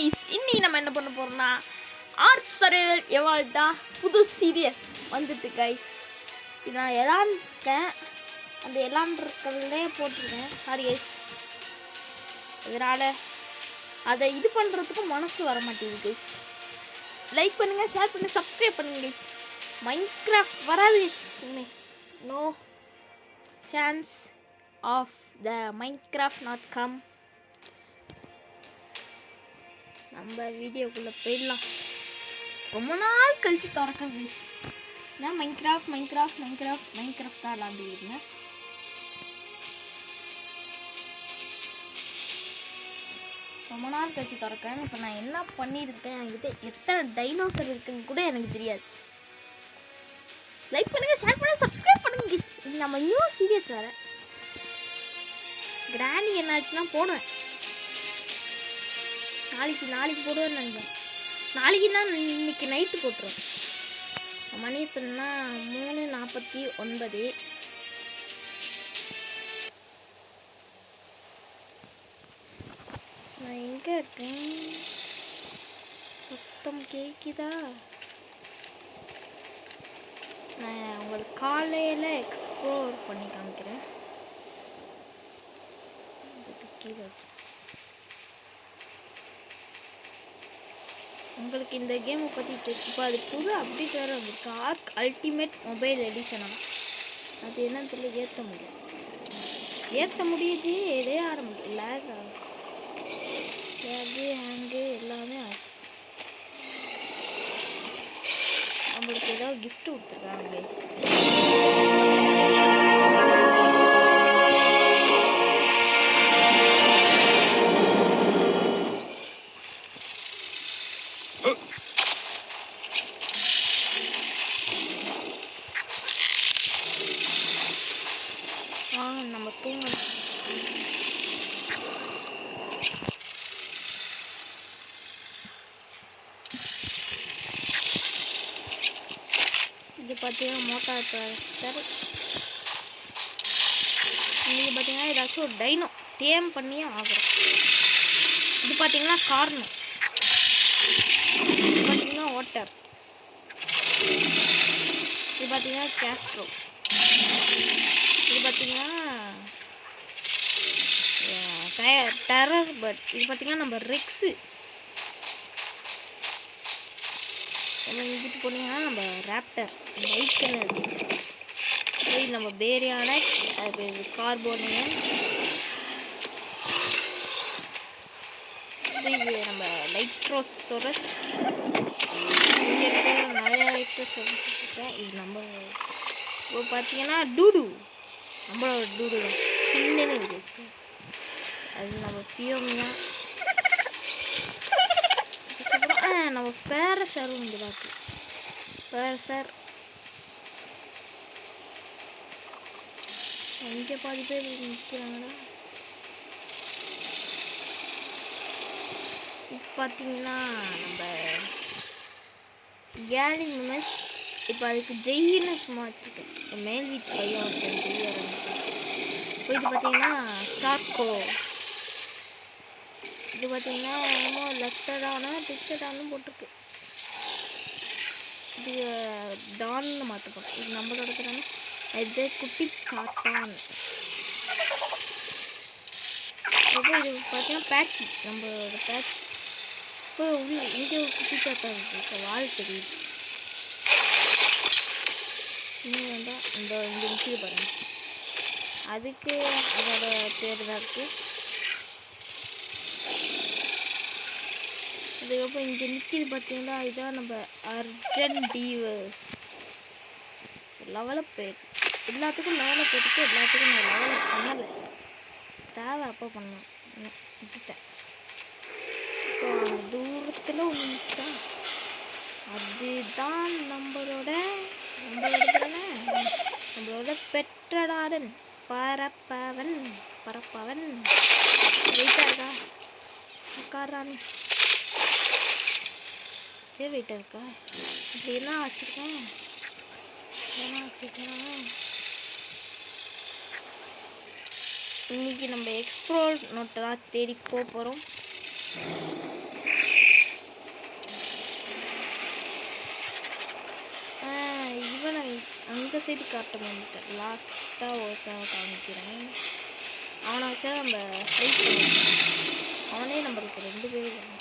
Guys, இன்னைக்கு நம்ம என்ன பண்ண போறோம்னா ஆர்க் சர்வைவல் எவால்வ்டா புது சீரியஸ் வந்துட்டு கைஸ். இது நான் எலான்ருக்கேன், அந்த எலான்ருக்கல்லே போட்டிருக்கேன். சாரி கைஸ், இதனால் அதை இது பண்ணுறதுக்கு மனசு வர மாட்டேங்குது கைஸ். லைக் பண்ணுங்கள், ஷேர் பண்ணுங்கள், சப்ஸ்கிரைப் பண்ணுங்கள் கைஸ். மைன்கிராஃப்ட் வராது guys, no chance of the Minecraft not come. நம்ம வீடியோக்குள்ளே போயிடலாம். ரொம்ப நாள் கழித்து திறக்கேன் ப்ளீஸ். நான் மைன்கிராஃப்ட் தான் விளாண்டுருந்தேன். ரொம்ப நாள் கழிச்சு திறக்கிறேன். இப்போ நான் என்ன பண்ணியிருக்கேன், என்கிட்ட எத்தனை டைனோசர் இருக்குன்னு கூட எனக்கு தெரியாது. லைக் பண்ணுங்கள், ஷேர் பண்ணுங்கள், சப்ஸ்கிரைப் பண்ணுங்க ப்ளீஸ். இது நம்ம நியூ சீரியஸ் வேறு. கிராணி என்னாச்சுன்னா போடுவேன், நாளைக்கு போடுவேன்னு நினைக்கிறேன். நாளைக்குன்னா இன்னைக்கு நைட்டு போட்டுருவேன். மணி எத்தனைனா 3:49. நான் எங்கே இருக்கேன்? சுத்தம் கேட்குதா? நான் உங்களுக்கு காலையில் எக்ஸ்ப்ளோர் பண்ணி காமிக்கிறேன். கீழே வச்சு உங்களுக்கு இந்த கேமை பற்றி இப்போ அது புது அப்டேட் வேறு வந்துருக்கு. ஆர்க் அல்டிமேட் மொபைல் எடிஷனா, அது என்னன்னு தெரியல. ஏற்ற முடியுது, எதையே ஆட முடியும். லேகு ஹேங்கு எல்லாமே ஆகும். நம்மளுக்கு ஏதாவது கிஃப்ட் கொடுத்துருக்காங்க. நம்ம தூங்கணும். இது பார்த்தீங்கன்னா மோட்டார் ட்ராக்டர். இன்றைக்கி பார்த்தீங்கன்னா ஏதாச்சும் ஒரு டைனோ டேம் பண்ணியே ஆகிறோம். இது பார்த்தீங்கன்னா கார்னோ, இது பார்த்தீங்கன்னா வாட்டர், இது பார்த்தீங்கன்னா கேஸ்ட்ரோ, இது பார்த்தீங்கன்னா டெரர் பட், இது பார்த்தீங்கன்னா நம்ம ரெக்ஸு. நம்ம இங்கிட்டு போனீங்கன்னா நம்ம ராப்டர் பைக்குன்னு இருந்துச்சு. இது நம்ம பேரியானக்ஸ், அது கார்போனியன், இது நம்ம லைட்ரோசோரஸ். இங்கே இருக்கிற நிறைய லைட்ரோசோரஸ் இருக்கேன். இது நம்ம இப்போ பார்த்தீங்கன்னா டூடு, நம்மளோட டூடு தான் பின்னே இருக்கு. அது நம்ம பியோமியா. அதுக்கப்புறம் நம்ம பேரசர் வந்து பார்த்து பேரசர். இங்கே பாதி பேர் நிற்கிறாங்கன்னா இப்போ பார்த்தீங்கன்னா நம்ம கேலிங் மெமஸ். இப்போ அதுக்கு ஜெயின்னு சும்மா வச்சுருக்கேன். மேல் வீட்டு பையன் ஒருத்தன் ஜெய் ஆரம்பிச்சு. இப்போ இது பார்த்தீங்கன்னா ஷார்க்கோ. இது பார்த்தீங்கன்னா என்னமோ லெஃப்டடானா டிக்டடானு போட்டிருக்கு. இது டான்னு மாற்றப்போம். இது நம்மளோட தானே. இது குட்டி சாத்தான். இப்போ இது பார்த்தீங்கன்னா பேட்சி, நம்மளோட பேட்சி. இப்போ இங்கே ஒரு குட்டி சாத்தான் இருக்குது. இப்போ வால் தெரியுது. இன்னும் வேண்டாம், இந்த இங்கே நிற்கிது பாருங்கள், அதுக்கு அதோட பேர் தான் இருக்குது. அதுக்கப்புறம் இங்கே நிற்கிது பார்த்தீங்கன்னா, இதுதான் நம்ம அர்ஜென்டீவர்ஸ். லெவலப் போயிருக்கு, எல்லாத்துக்கும் லெவலப் போயிருக்கு. எல்லாத்துக்கும் நான் லெவலப் பண்ணலை, தேவை அப்போ பண்ணலாம், விட்டுட்டேன். இப்போ தூரத்தில் ஒன்று நிற்கா, அதுதான் நம்மளோட பெற்றடாடன் பரப்பவன். வெயிட்டாக இருக்கா உட்காரான்னு வெயிட்டாக இருக்கா. இப்படி என்ன வச்சுருக்கேன். இன்றைக்கி நம்ம எக்ஸ்ப்ளோர் நோட்டெல்லாம் தேடி போகிறோம். சைடு காட்ட மாட்டேன், லாஸ்ட்டாக ஒருத்தன் காமிக்கிறேன். அவனை வச்சா நம்ம ஃபைட் பண்ணிக்கலாம். அவனே நம்மளுக்கு 2 பேர் வேணும்.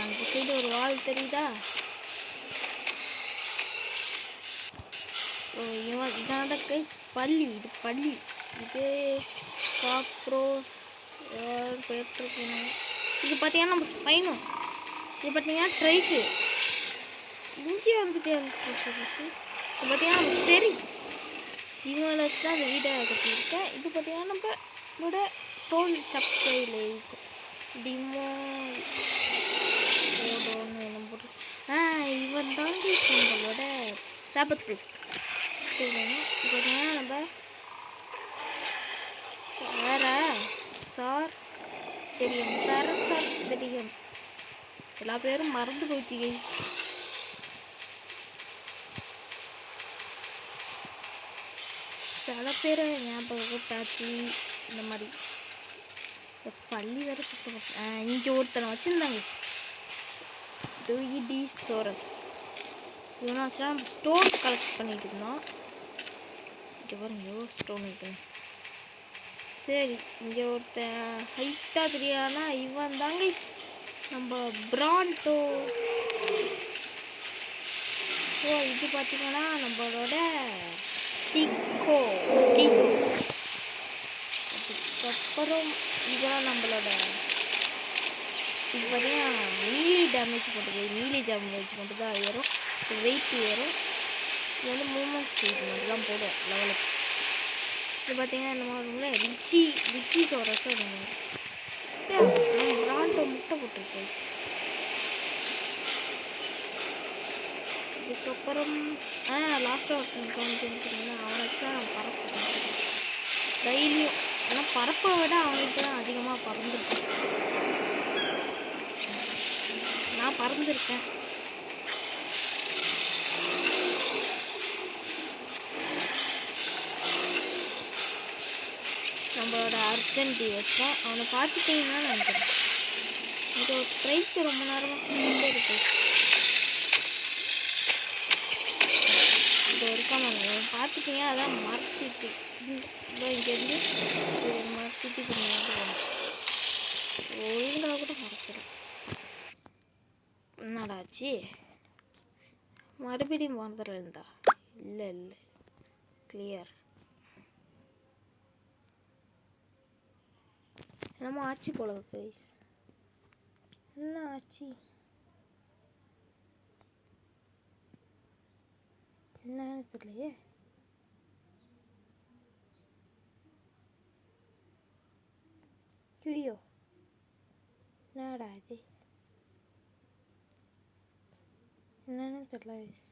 அந்த சைடு ஒரு வால் தெரியுதா? இவன் இதான் கைஸ் பள்ளி. இது பள்ளி, இது காப்ரோ போயிட்டுருக்கணும். இது பார்த்தீங்கன்னா நம்ம ஸ்பைனும், இது பார்த்தீங்கன்னா ட்ரைக்கு. இங்கே வந்துட்டு இது பார்த்தீங்கன்னா நமக்கு தெரியும். இவங்களை வச்சு தான் அந்த வீடை கட்டியிருக்கேன். இது பார்த்தீங்கன்னா நம்மளோட தோல் சப்பையில் இருக்கும். டிமோ போடணும் என்ன போட்டு இவன் தாண்டி நம்மளோட சாபத்து. இப்போ பார்த்தீங்கன்னா நம்ம வேற சார் தெரியும், வேற சார் தெரியும். எல்லா பேரும் மறந்து போச்சு கைஸ். சில பேர் ஞாபகத்தாச்சு. இந்த மாதிரி பள்ளி வேறு சுத்தம். இங்கே ஒருத்தனை வச்சுருந்தாங்க, டூயிடிசோரஸ். இவனா வச்சுனா நம்ம ஸ்டோன் கலெக்ட் பண்ணிட்டு இருந்தோம். இங்கே பாருங்க எவ்வளோ ஸ்டோன் இருக்குது. சரி, இங்கே ஒருத்தன் ஹைட்டாக தெரியாதுனா இவன் தாங்க நம்ம பிராண்டோ. இது பார்த்தீங்கன்னா நம்மளோட ஸ்டிக்கோ. அதுக்கப்புறம் இதெல்லாம் நம்மளோட இது பார்த்தீங்கன்னா மீலி டேமேஜ் பண்ணுறது. மீலி டேமேஜ் மட்டும் தான் ஏறும், வெயிட் ஏறும். இது வந்து மூமெண்ட்ஸ் இது மட்டும் தான் போடுவோம் லெவலுக்கு. இது பார்த்தீங்கன்னா இந்த மாதிரி ரிச்சி சோரஸ் அது மாதிரி பிராண்டோ முட்டை போட்டிருக்கேன். அதுக்கப்புறம் லாஸ்ட்டாக ஒருத்தன் காமிக்கிறேன்னா அவனை வச்சு தான் நான் பறப்பேன் டெய்லியும். ஆனால் பறப்பை விட அவனுக்கு தான் அதிகமாக பறந்துருக்கேன். நான் பறந்துருக்கேன். நம்மளோட அர்ஜென்டிவஸ் தான். அவனை பார்த்துட்டீங்கன்னா நினைக்கிறேன். இது ஒரு ட்ரைக்கு ரொம்ப நேரமாக சுற்றிட்டே இருக்கு. இது இருக்காம பார்த்துட்டீங்க, அதான் மறைச்சிட்டு இங்கேருந்து மறைச்சிட்டு போகணும். ஒழுங்காக கூட மறைக்கிறேன். என்னடாச்சு மறுபடியும் வந்துடுற இருந்தா? இல்லை கிளியர். என்னமோ ஆச்சு போல கைஸ். என்ன ஆச்சு? என்னன்னு தெரியலையே. ஐயோ என்னடா இது? என்னன்னு தெரியல கைஸ்.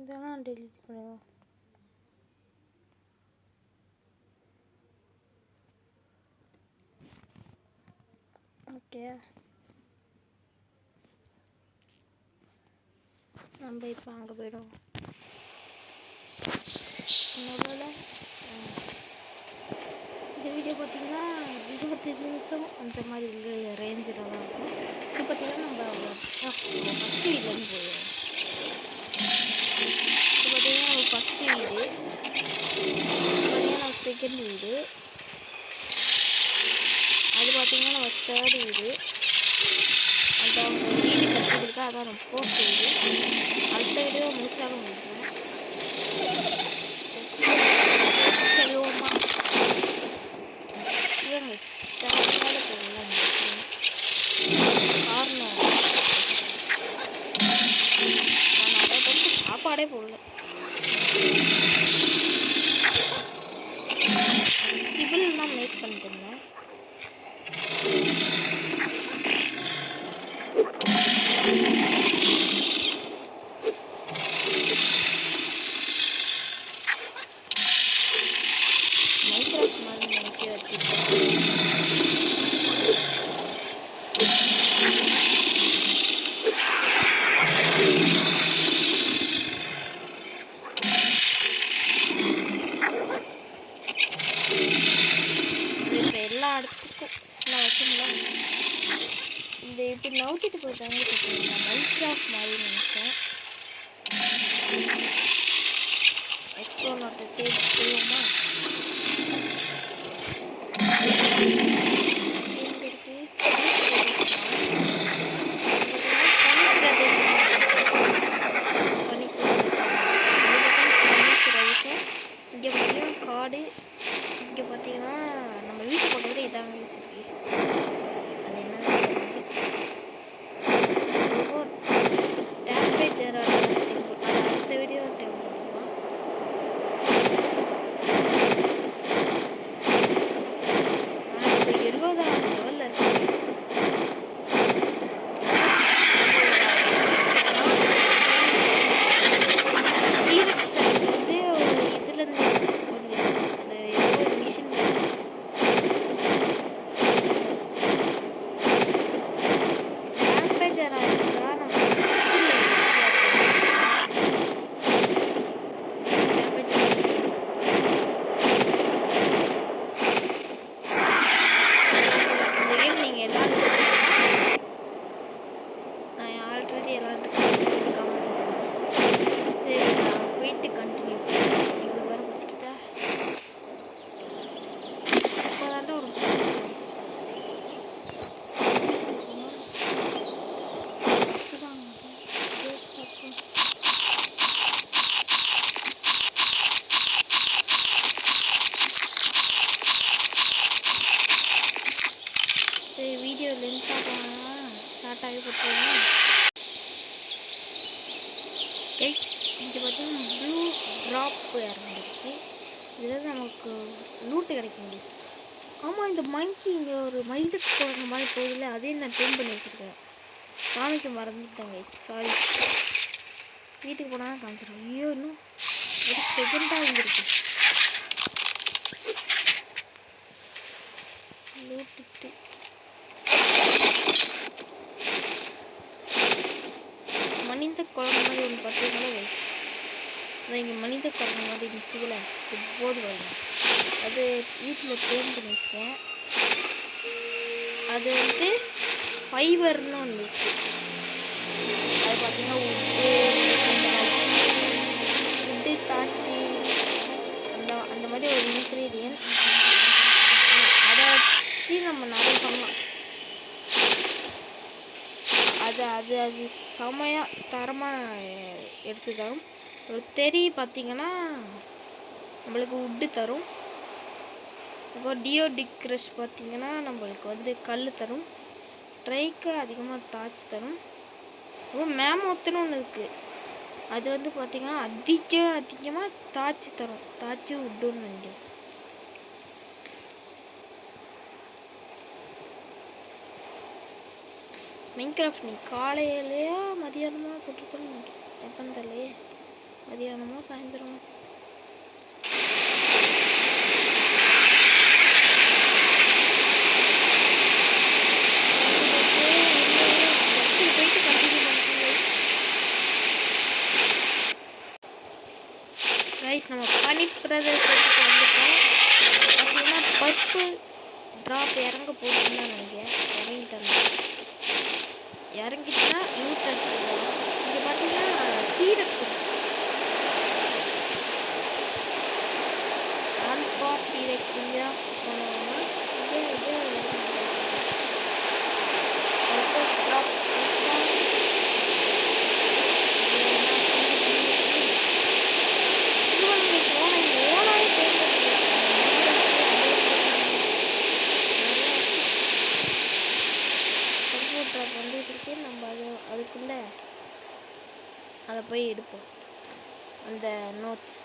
இதெல்லாம் டெலிட் பண்ணுவோம். ஓகே, நம்ம இப்போ அங்கே போய்டுவோம். முதல்ல இந்த வீடியோ பார்த்தீங்கன்னா 25 நிமிஷம் அந்த மாதிரி ரேஞ்சில் தான் இருக்கும். இது பார்த்தீங்கன்னா நம்ம ஃபஸ்ட்டு வீட்லேருந்து போயிடுவோம். இது பார்த்தீங்கன்னா நம்ம ஃபஸ்ட்டு வீடு, பார்த்தீங்கன்னா நம்ம செகண்ட் வீடு, அது பார்த்தீங்கன்னா நம்ம தேர்ட் வீடு, அந்த அவங்க வீடு கட்டிக்கிட்டு அதான் நம்ம ஃபோர்த் வீடு. அடுத்த வீடியோ முடிச்சாலும் முடியும். செல்வமா இவங்க தேவையான பொருள்லாம் காரணம் நான் நிறைய பேருக்கு சாப்பாடே போடல. சிவில் தான் மேக் பண்ணிட்டு இருந்தேன். மைக்ராஃப்ட் மாதிரி நினைச்சு வச்சுருக்கேன். இப்போ எல்லா இடத்துக்கும் நான் வச்சுருந்தேன். இந்த இப்படி நவுத்திட்டு போயிட்டாங்க. மைன்கிராஃப்ட் மாதிரி நினச்சேன். எக்ஸ்ப்ளோர் நாட்டை தேடி போவோமா? இங்கே பார்த்தீங்கன்னா காடு, இங்கே பார்த்தீங்கன்னா நம்ம வீட்டு பக்கத்தில் இதாங்க இருக்கு. அது என்ன டெம்பரேச்சர் அடுத்த வீடியோ டெம்பரேச்சர் இப்போ 70ஆம் லெவலில் இருக்கு. சரி வீடியோ லென்த்தாக போனால் ஸ்டார்ட் ஆகி போட்டுருவோம். கைஸ் இங்கே பார்த்தீங்கன்னா ப்ளூ ட்ராப் இறங்கிருக்கு. இதில் நமக்கு லூட்டு கிடைக்க முடியும். ஆமாம், இந்த மங்கி இங்கே ஒரு மயிலுக்கு போகிற மாதிரி போகுதில்ல, அதையும் நான் டேம் பண்ணி வச்சுருக்கேன். காமிக்க மறந்துட்டேன் கைஸ், சாரி. வீட்டுக்கு போனால் தான் காமிச்சிடும். ஐயோ, இன்னும் ஒரு செகண்டாக வந்துருக்கு. லூட்டுட்டு மனித குழம்பு மாதிரி ஒன்று பார்த்தீங்களா கைஸ்? அதான் இங்கே மனித குழம்பு மாதிரி நிற்குதுல, போர்டு வருங்க. அது வீட்டில் டேம் பண்ணி வச்சுக்கேன். அது வந்து ஃபைபர்னு ஒன்று இருக்குது. அது பார்த்தீங்கன்னா உட்டு தாச்சி அந்த மாதிரி ஒரு இன்க்ரீடியன்ட். அதை வச்சு நம்ம நிறைய பண்ணலாம். அது செம்மையாக தரமாக எடுத்து தரும். ஒரு தெரி பார்த்தீங்கன்னா நம்மளுக்கு உட்டு தரும். இப்போ டியோடிக்ரஷ் பார்த்தீங்கன்னா நம்மளுக்கு வந்து கல் தரும். ட்ரைக்கு அதிகமாக தாச்சு தரும். இப்போ மேமோத்துன்னு ஒன்று இருக்குது. அது வந்து பார்த்தீங்கன்னா அதிகமாக தாச்சு தரும். தாச்சு உட்டுன்னு நினைக்கிறேன். மைன்கிராஃப்ட் நீ காலையிலையா மதியானமாக போட்டுருக்கோன்னு நினைக்கிறேன். எப்போன்னு தெரியலையே, மதியானமோ சாயந்தரமோ. கைஸ் நம்ம பனி பிரதேசத்துக்கு வந்துட்டோம். பார்த்தீங்கன்னா பர்பிள் ட்ராப் இறங்க போட்டுன்னு தான் நினைக்கிறேன். இறங்கிட்டுனா யூட்டர்ஸ் இங்கே பார்த்தீங்கன்னா டீரக்ஸ் ஆன்பாட் டீரக்ஸ் இங்கே பண்ணுவோம்னா இதே ட்ராப் வந்துருக்கு. நம்ம அதுக்குள்ளே அதை போய் எடுப்போம். அந்த நோட்ஸ்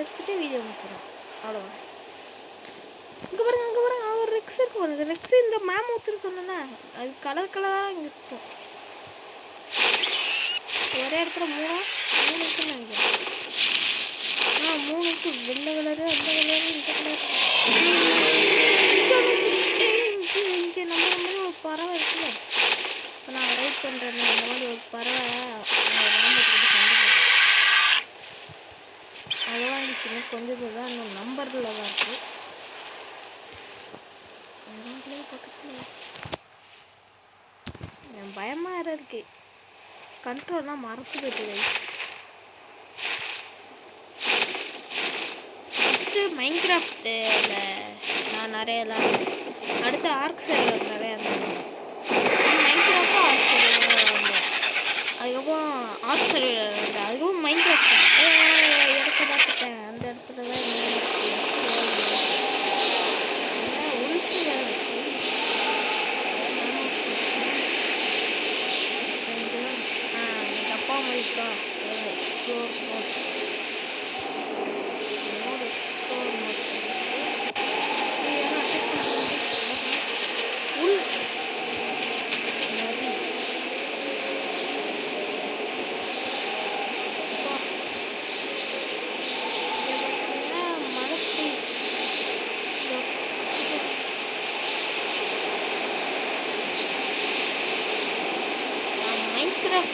எடுத்துகிட்டு வீடியோ முடிச்சிடும். அவ்வளோவா. இங்கே பாருங்க ஒரு ரெக்ஸ் இருக்கு பாருங்க. ரெக்ஸ் இந்த மேமூத்துன்னு சொன்னேன்னா அது கலராக இங்கே சுற்றும். ஒரே இடத்துல மூணு இருக்குன்னு நினைக்கிறேன். 3 இருக்கு. வெள்ளை கலரு, அந்த கலரு, இந்த கலர். இங்கே நம்ம மாதிரி ஒரு பறவை இருக்குல்ல, இப்போ நான் ரைட் பண்ணுறேன். இந்த மாதிரி ஒரு பறவை ராமத்துக்கிட்ட சண்டை போட்டு அதை வாங்கிச்சுங்க. கொஞ்சம் தான் இன்னும் நம்பரில் தான் இருக்குது. பக்கத்தில் பயமாக வேறு இருக்குது. கண்ட்ரோல்லாம் மறந்து போயிட்டு கைஸ். ஃபஸ்ட்டு மைன்கிராஃப்டில் நான் நிறையலாம் அடுத்து ஆர்க் சர்வர் நிறையா இருந்தேன். மைன்கிராஃப்டும் ஆர்க் சர்வர் வந்தேன். அதுக்கப்புறம் ஆர்க் சர்வர் வந்தேன். அதுக்கப்புறம் மைன்கிராஃப்ட் இடத்த பார்த்துட்டேன். அந்த இடத்துல தான் உள்ஃபு வேறு கொஞ்சம் டப்பா மாதிரி தான் எக்ஸ்ப்ளோர் மோட் எக்ஸ்ப்ளோர் மோட்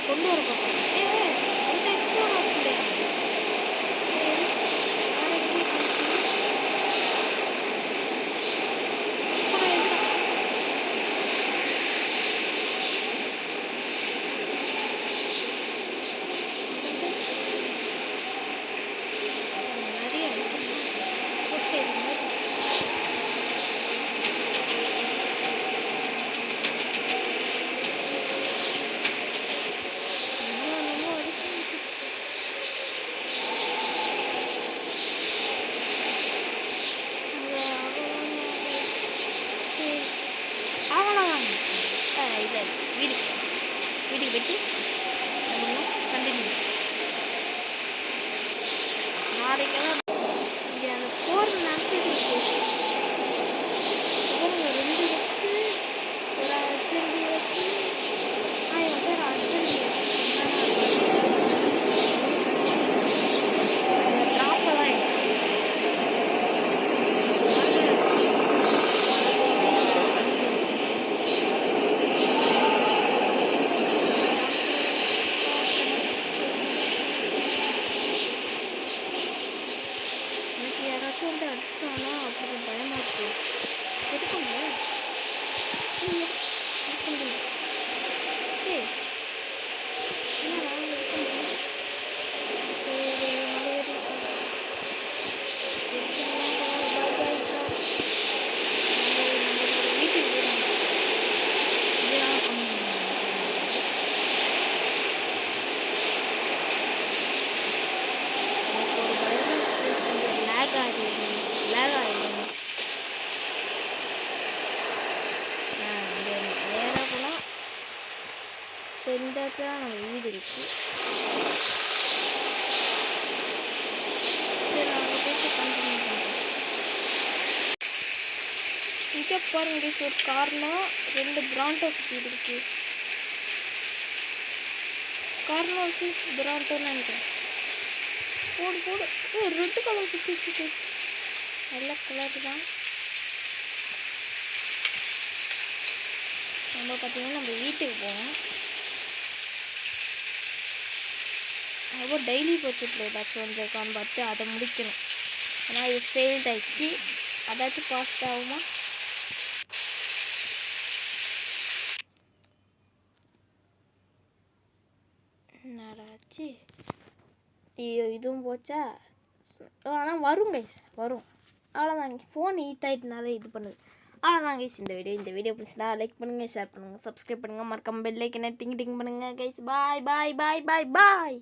கொண்டு வர எக்ஸ்ப்ளோர் ஆகுது. வீடியோ வெட்டி கண்டினியூ நாளைக்கெல்லாம் இங்கே அந்த போர் நடத்திட்டு ரெண்டு வச்சு ஒரு அர்ஜென்டி வச்சு 1000 பேர் அர்ஜென்டி வந்து அடிச்சானா அப்புறம் பயமா இருக்கு. எதுக்குங்க இந்த இடத்துல நம்ம வீடு இருக்கு. இங்கே பாருங்க ஒரு கார்னோ 2 பிராண்டோ சுற்றிட்டு இருக்கு. கார்னோ பிராண்டோன்னு நினைக்கிறேன். போடு போடு ரெட்டு கலர் சுற்றிட்டு நல்ல கலர் தான். நம்ம பார்த்தீங்கன்னா நம்ம வீட்டுக்கு போவோம். அதுவும் டெய்லி போச்சுட்டு ஏதாச்சும் வந்துருக்கான்னு பார்த்து அதை முடிக்கணும். ஆனால் இது ஃபெயில்ட் ஆயிடுச்சு. அதாச்சும் காஸ்ட் ஆகுமா? நடாச்சு இதுவும் போச்சா? ஆனால் வரும் கைஸ் வரும். அவ்வளோதான். ஃபோன் ஹீட் ஆகிட்டுனால இது பண்ணுது. அவ்வளோதான் கைஸ் இந்த வீடியோ பிடிச்சதா லைக் பண்ணுங்கள், ஷேர் பண்ணுங்கள், சப்ஸ்கிரைப் பண்ணுங்கள், மறக்காம பெல் ஐக்கனை டிங் பண்ணுங்கள் கைஸ். பாய் பாய் பாய் பாய் பாய்.